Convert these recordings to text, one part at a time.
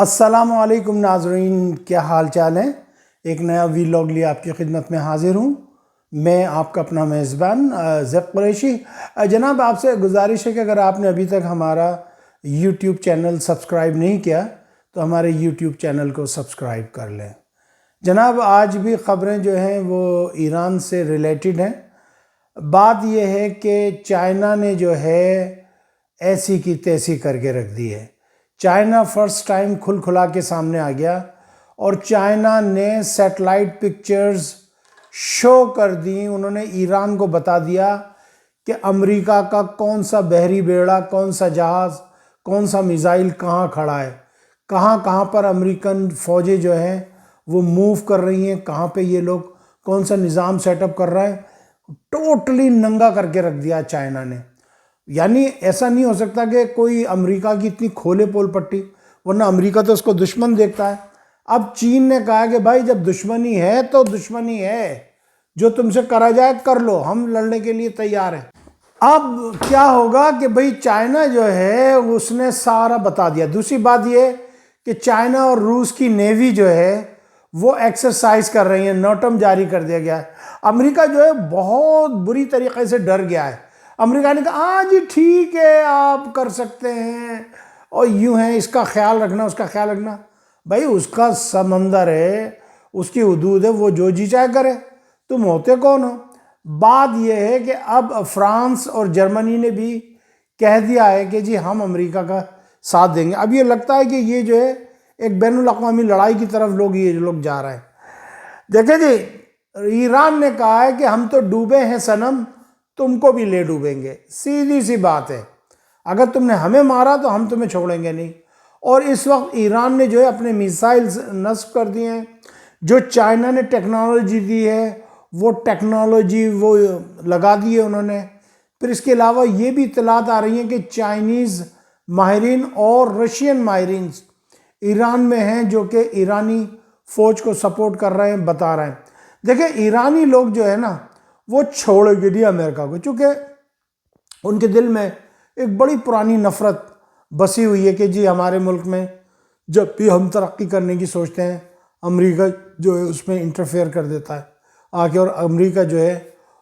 السلام علیکم ناظرین، کیا حال چال ہیں؟ ایک نیا ویلاگ لیے آپ کی خدمت میں حاضر ہوں۔ میں آپ کا اپنا میزبان زیب قریشی۔ جناب، آپ سے گزارش ہے کہ اگر آپ نے ابھی تک ہمارا یوٹیوب چینل سبسکرائب نہیں کیا تو ہمارے یوٹیوب چینل کو سبسکرائب کر لیں۔ جناب، آج بھی خبریں جو ہیں وہ ایران سے ریلیٹڈ ہیں۔ بات یہ ہے کہ چائنا نے جو ہے ایسی کی تیسی کر کے رکھ دی ہے۔ چائنا فرسٹ ٹائم کھل کھلا کے سامنے آ گیا اور چائنا نے سیٹلائٹ پکچرز شو کر دیں۔ انہوں نے ایران کو بتا دیا کہ امریکہ کا کون سا بحری بیڑا، کون سا جہاز، کون سا میزائل کہاں کھڑا ہے، کہاں پر امریکن فوجیں جو ہیں وہ موو کر رہی ہیں، کہاں پہ یہ لوگ کون سا نظام سیٹ اپ کر رہے ہیں۔ ٹوٹلی ننگا کر کے رکھ دیا چائنا نے۔ یعنی ایسا نہیں ہو سکتا کہ کوئی امریکہ کی اتنی کھولے پول پٹی، ورنہ امریکہ تو اس کو دشمن دیکھتا ہے۔ اب چین نے کہا کہ بھائی جب دشمنی ہے تو دشمنی ہے، جو تم سے کرا جائے کر لو، ہم لڑنے کے لیے تیار ہیں۔ اب کیا ہوگا کہ بھائی چائنا جو ہے اس نے سارا بتا دیا۔ دوسری بات یہ کہ چائنا اور روس کی نیوی جو ہے وہ ایکسرسائز کر رہی ہیں، نوٹم جاری کر دیا گیا ہے۔ امریکہ جو ہے بہت بری طریقے سے ڈر گیا ہے۔ امریکہ نے کہا ہاں جی ٹھیک ہے، آپ کر سکتے ہیں اور یوں ہیں، اس کا خیال رکھنا، اس کا خیال رکھنا۔ بھائی اس کا سمندر ہے، اس کی حدود ہے، وہ جو جی چاہے کرے، تم ہوتے کون ہو؟ بات یہ ہے کہ اب فرانس اور جرمنی نے بھی کہہ دیا ہے کہ جی ہم امریکہ کا ساتھ دیں گے۔ اب یہ لگتا ہے کہ یہ جو ہے ایک بین الاقوامی لڑائی کی طرف یہ لوگ جا رہے ہیں۔ دیکھیں جی، ایران نے کہا ہے کہ ہم تو ڈوبے ہیں صنم، تم کو بھی لے ڈوبیں گے۔ سیدھی سی بات ہے، اگر تم نے ہمیں مارا تو ہم تمہیں چھوڑیں گے نہیں۔ اور اس وقت ایران نے جو ہے اپنے میزائلز نصب کر دیے ہیں۔ جو چائنا نے ٹیکنالوجی دی ہے وہ ٹیکنالوجی وہ لگا دی ہے انہوں نے۔ پھر اس کے علاوہ یہ بھی اطلاعات آ رہی ہیں کہ چائنیز ماہرین اور رشین ماہرین ایران میں ہیں جو کہ ایرانی فوج کو سپورٹ کر رہے ہیں، بتا رہے ہیں۔ دیکھیں ایرانی لوگ جو ہے نا وہ چھوڑے گے نہیں امریکہ کو، چونکہ ان کے دل میں ایک بڑی پرانی نفرت بسی ہوئی ہے کہ جی ہمارے ملک میں جب بھی ہم ترقی کرنے کی سوچتے ہیں امریکہ جو ہے اس میں انٹرفیئر کر دیتا ہے آ کے، اور امریکہ جو ہے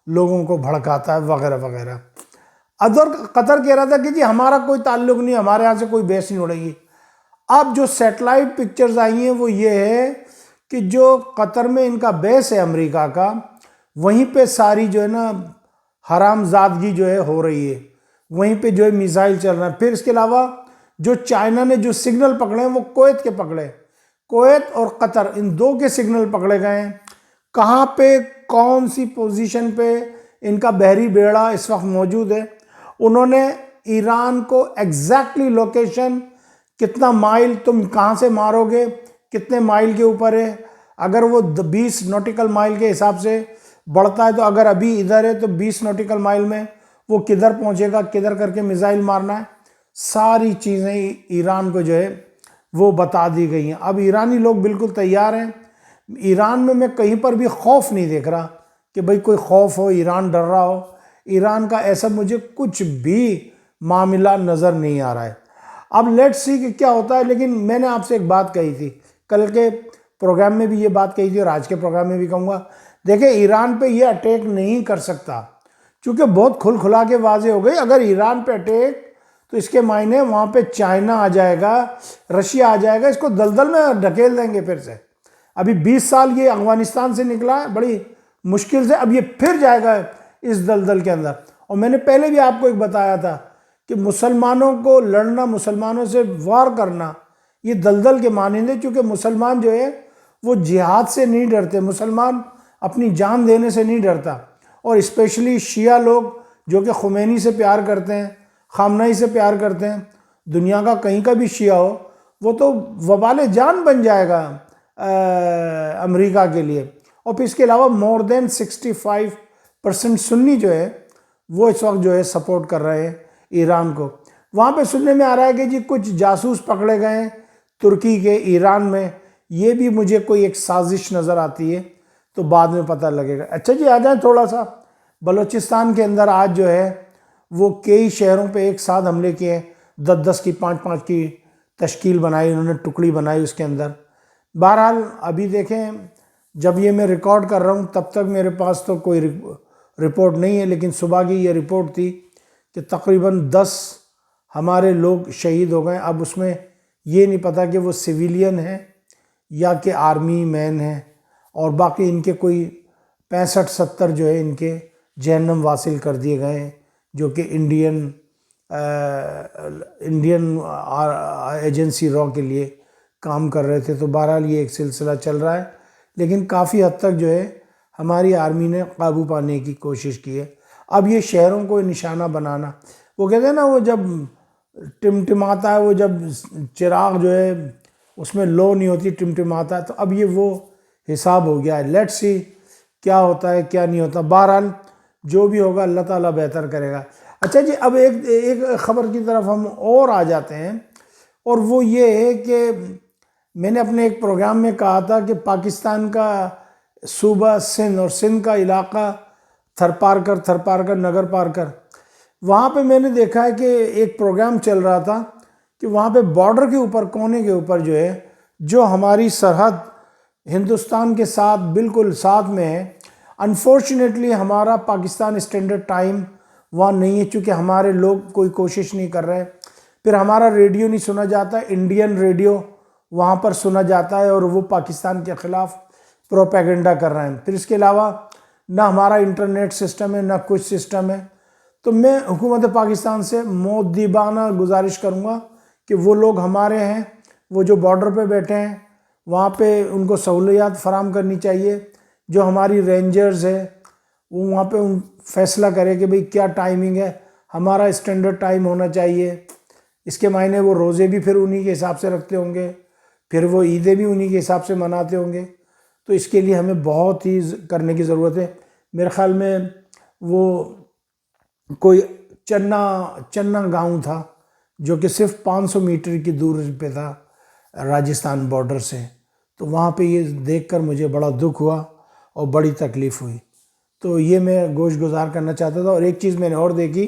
لوگوں کو بھڑکاتا ہے وغیرہ وغیرہ۔ ادھر قطر کہہ رہا تھا کہ جی ہمارا کوئی تعلق نہیں، ہمارے یہاں سے کوئی بیس نہیں اڑے گی۔ اب جو سیٹلائٹ پکچرز آئی ہیں وہ یہ ہے کہ جو قطر میں ان کا بیس ہے امریکہ کا، وہیں پہ ساری جو ہے نا حرام زادگی جو ہے ہو رہی ہے، وہیں پہ جو ہے میزائل چل رہا ہے۔ پھر اس کے علاوہ جو چائنا نے جو سگنل پکڑے ہیں وہ کویت کے پکڑے، کویت اور قطر ان دو کے سگنل پکڑے گئے ہیں۔ کہاں پہ کون سی پوزیشن پہ ان کا بحری بیڑا اس وقت موجود ہے، انہوں نے ایران کو ایگزیکٹلی لوکیشن، کتنا مائل تم کہاں سے مارو گے، کتنے مائل کے اوپر ہے، اگر وہ 20 نوٹیکل مائل کے حساب سے بڑھتا ہے تو اگر ابھی ادھر ہے تو 20 نوٹیکل مائل میں وہ کدھر پہنچے گا، کدھر کر کے میزائل مارنا ہے، ساری چیزیں ایران کو جو ہے وہ بتا دی گئی ہیں۔ اب ایرانی لوگ بالکل تیار ہیں۔ ایران میں کہیں پر بھی خوف نہیں دیکھ رہا کہ بھئی کوئی خوف ہو، ایران ڈر رہا ہو۔ ایران کا ایسا مجھے کچھ بھی معاملہ نظر نہیں آ رہا ہے۔ اب لیٹ سی کہ کیا ہوتا ہے، لیکن میں نے آپ سے ایک بات کہی تھی، کل کے پروگرام میں بھی یہ بات کہی تھی اور آج کے پروگرام میں بھی کہوں گا۔ دیکھیں ایران پہ یہ اٹیک نہیں کر سکتا، چونکہ بہت کھل کھلا کے واضح ہو گئی۔ اگر ایران پہ اٹیک تو اس کے معنی وہاں پہ چائنا آ جائے گا، رشیا آ جائے گا، اس کو دلدل میں ڈھکیل دیں گے پھر سے۔ ابھی 20 سال یہ افغانستان سے نکلا ہے بڑی مشکل سے، اب یہ پھر جائے گا اس دلدل کے اندر۔ اور میں نے پہلے بھی آپ کو ایک بتایا تھا کہ مسلمانوں کو لڑنا، مسلمانوں سے وار کرنا یہ دلدل کے مانند ہے، چونکہ مسلمان جو ہے وہ جہاد سے نہیں ڈرتے، مسلمان اپنی جان دینے سے نہیں ڈرتا۔ اور اسپیشلی شیعہ لوگ جو کہ خمینی سے پیار کرتے ہیں، خامنہی سے پیار کرتے ہیں، دنیا کا کہیں کا بھی شیعہ ہو وہ تو وبال جان بن جائے گا امریکہ کے لیے۔ اور پھر اس کے علاوہ مور دین 65% سنی جو ہے وہ اس وقت جو ہے سپورٹ کر رہے ہیں ایران کو۔ وہاں پہ سننے میں آ رہا ہے کہ جی کچھ جاسوس پکڑے گئے ہیں ترکی کے ایران میں، یہ بھی مجھے کوئی ایک سازش نظر آتی ہے، تو بعد میں پتہ لگے گا۔ اچھا جی، آ جائیں تھوڑا سا بلوچستان کے اندر۔ آج جو ہے وہ کئی شہروں پہ ایک ساتھ حملے کیے، 10 کی 5 کی تشکیل بنائی، انہوں نے ٹکڑی بنائی اس کے اندر۔ بہرحال ابھی دیکھیں جب یہ میں ریکارڈ کر رہا ہوں تب تک میرے پاس تو کوئی رپورٹ نہیں ہے، لیکن صبح کی یہ رپورٹ تھی کہ تقریباً 10 ہمارے لوگ شہید ہو گئے۔ اب اس میں یہ نہیں پتہ کہ وہ سویلین ہیں یا کہ آرمی مین ہیں، اور باقی ان کے کوئی 65-70 جو ہے ان کے جہنم واصل کر دیے گئے ہیں، جو کہ انڈین ایجنسی را کے لیے کام کر رہے تھے۔ تو بہرحال یہ ایک سلسلہ چل رہا ہے، لیکن کافی حد تک جو ہے ہماری آرمی نے قابو پانے کی کوشش کی ہے۔ اب یہ شہروں کو نشانہ بنانا، وہ کہتے ہیں نا وہ جب ٹمٹماتا ہے، وہ جب چراغ جو ہے اس میں لو نہیں ہوتی ٹمٹماتا ہے، تو اب یہ وہ حساب ہو گیا ہے۔ لیٹ سی کیا ہوتا ہے کیا نہیں ہوتا، بہرحال جو بھی ہوگا اللہ تعالیٰ بہتر کرے گا۔ اچھا جی، اب ایک خبر کی طرف ہم اور آ جاتے ہیں، اور وہ یہ ہے کہ میں نے اپنے ایک پروگرام میں کہا تھا کہ پاکستان کا صوبہ سندھ اور سندھ کا علاقہ تھرپارکر نگر پارکر، وہاں پہ میں نے دیکھا ہے کہ ایک پروگرام چل رہا تھا کہ وہاں پہ بارڈر کے اوپر، کونے کے اوپر جو ہے، جو ہماری سرحد ہندوستان کے ساتھ بالکل ساتھ میں ہے، انفارچونیٹلی ہمارا پاکستان اسٹینڈرڈ ٹائم وہاں نہیں ہے، چونکہ ہمارے لوگ کوئی کوشش نہیں کر رہے۔ پھر ہمارا ریڈیو نہیں سنا جاتا، انڈین ریڈیو وہاں پر سنا جاتا ہے، اور وہ پاکستان کے خلاف پروپیگنڈا کر رہے ہیں۔ پھر اس کے علاوہ نہ ہمارا انٹرنیٹ سسٹم ہے، نہ کچھ سسٹم ہے۔ تو میں حکومت پاکستان سے مؤدبانہ گزارش کروں گا کہ وہ لوگ ہمارے ہیں، وہ جو بارڈر پہ بیٹھے ہیں وہاں پہ ان کو سہولیات فراہم کرنی چاہیے۔ جو ہماری رینجرز ہے وہ وہاں پہ فیصلہ کرے کہ بھئی کیا ٹائمنگ ہے، ہمارا اسٹینڈرڈ ٹائم ہونا چاہیے۔ اس کے معنی وہ روزے بھی پھر انہی کے حساب سے رکھتے ہوں گے، پھر وہ عیدیں بھی انہی کے حساب سے مناتے ہوں گے۔ تو اس کے لیے ہمیں بہت ہی کرنے کی ضرورت ہے۔ میرے خیال میں وہ کوئی چنا گاؤں تھا جو کہ صرف 500 میٹر کی دوری پہ تھا راجستھان بارڈر سے، تو وہاں پہ یہ دیکھ کر مجھے بڑا دکھ ہوا اور بڑی تکلیف ہوئی۔ تو یہ میں گوش گزار کرنا چاہتا تھا۔ اور ایک چیز میں نے اور دیکھی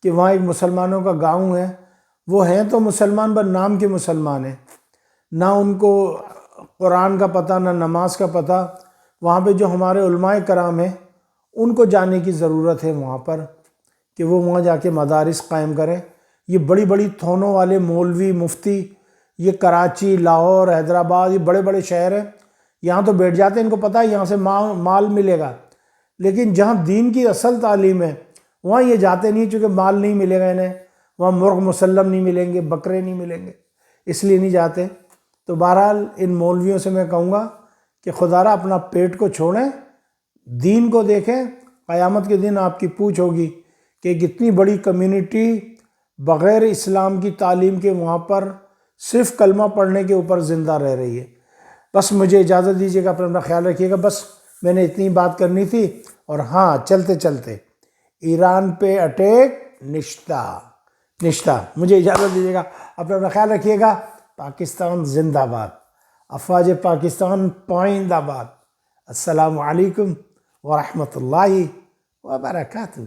کہ وہاں ایک مسلمانوں کا گاؤں ہے، وہ ہیں تو مسلمان بس نام کے مسلمان ہیں، نہ ان کو قرآن کا پتہ نہ نماز کا پتہ۔ وہاں پہ جو ہمارے علماء کرام ہیں ان کو جانے کی ضرورت ہے وہاں پر، کہ وہ وہاں جا کے مدارس قائم کریں۔ یہ بڑی بڑی تھونوں والے مولوی مفتی، یہ کراچی، لاہور، حیدرآباد، یہ بڑے بڑے شہر ہیں، یہاں تو بیٹھ جاتے ہیں، ان کو پتہ ہے یہاں سے مال ملے گا، لیکن جہاں دین کی اصل تعلیم ہے وہاں یہ جاتے نہیں، چونکہ مال نہیں ملے گا انہیں، وہاں مرغ مسلم نہیں ملیں گے، بکرے نہیں ملیں گے، اس لیے نہیں جاتے۔ تو بہرحال ان مولویوں سے میں کہوں گا کہ خدا را اپنا پیٹ کو چھوڑیں، دین کو دیکھیں۔ قیامت کے دن آپ کی پوچھ ہوگی کہ ایک اتنی بڑی کمیونٹی بغیر اسلام کی تعلیم کے وہاں پر صرف کلمہ پڑھنے کے اوپر زندہ رہ رہی ہے۔ بس مجھے اجازت دیجیے گا، اپنا خیال رکھیے گا۔ بس میں نے اتنی بات کرنی تھی۔ اور ہاں، چلتے چلتے ایران پہ اٹیک نشتہ مجھے اجازت دیجیے گا، اپنا خیال رکھیے گا۔ پاکستان زندہ باد، افواج پاکستان پائند آباد۔ السلام علیکم ورحمۃ اللہ وبرکاتہ۔